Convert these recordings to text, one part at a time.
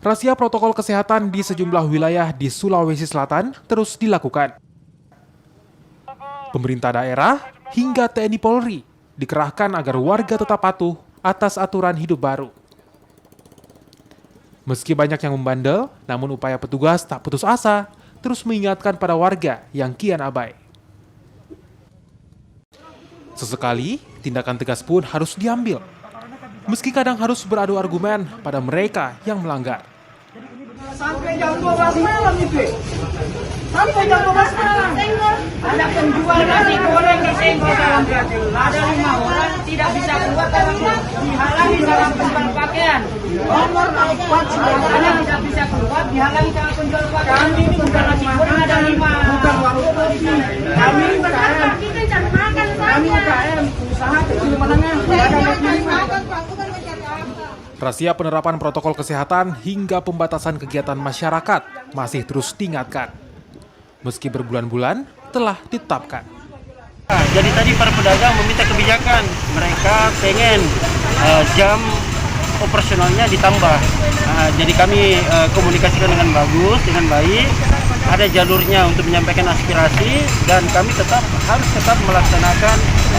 Razia protokol kesehatan di sejumlah wilayah di Sulawesi Selatan terus dilakukan. Pemerintah daerah hingga TNI Polri dikerahkan agar warga tetap patuh atas aturan hidup baru. Meski banyak yang membandel, namun upaya petugas tak putus asa, terus mengingatkan pada warga yang kian abai. Sesekali, tindakan tegas pun harus diambil. Meski kadang harus beradu argumen pada mereka yang melanggar. Sampai jam 12 malam itu. Sampai jam 12 malam. Ada penjual nasi goreng di Senggol dalam ada 5 orang tidak bisa keluar karena dihalangi dalam penjual pakaian. Nomor 4 tidak bisa keluar dihalangi dalam penjual pakaian. Kami penjual nasi goreng ada 5. Bukan warung di sana. Kami UKM usaha kecil menengah. Razia penerapan protokol kesehatan hingga pembatasan kegiatan masyarakat masih terus diingatkan. Meski berbulan-bulan telah ditetapkan. Jadi tadi para pedagang meminta kebijakan. Mereka pengen jam operasionalnya ditambah. Jadi kami komunikasikan dengan bagus, dengan baik. Ada jalurnya untuk menyampaikan aspirasi dan kami harus tetap melaksanakan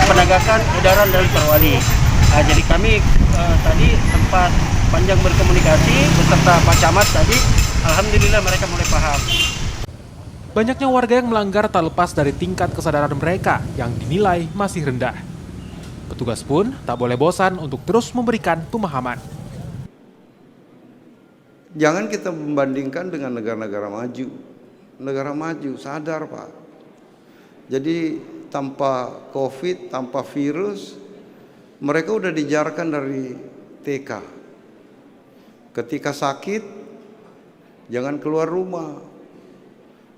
penegakan edaran dari Perwali. Jadi kami tadi sempat panjang berkomunikasi beserta Pak Camat tadi. Alhamdulillah mereka mulai paham. Banyaknya warga yang melanggar tak lepas dari tingkat kesadaran mereka yang dinilai masih rendah. Petugas pun tak boleh bosan untuk terus memberikan pemahaman. Jangan kita membandingkan dengan negara-negara maju. Negara maju, sadar Pak. Jadi tanpa COVID, tanpa virus, mereka udah dijarkan dari TK. Ketika sakit, jangan keluar rumah.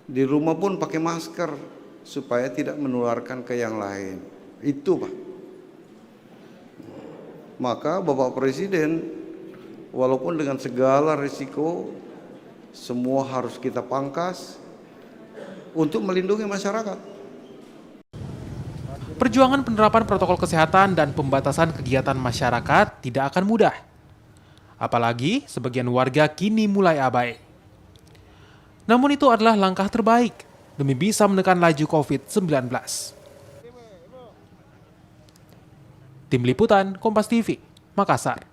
Di rumah pun pakai masker supaya tidak menularkan ke yang lain. Itu Pak. Maka Bapak Presiden, walaupun dengan segala risiko, semua harus kita pangkas untuk melindungi masyarakat. Perjuangan penerapan protokol kesehatan dan pembatasan kegiatan masyarakat tidak akan mudah. Apalagi sebagian warga kini mulai abai. Namun itu adalah langkah terbaik demi bisa menekan laju COVID-19. Tim Liputan Kompas TV, Makassar.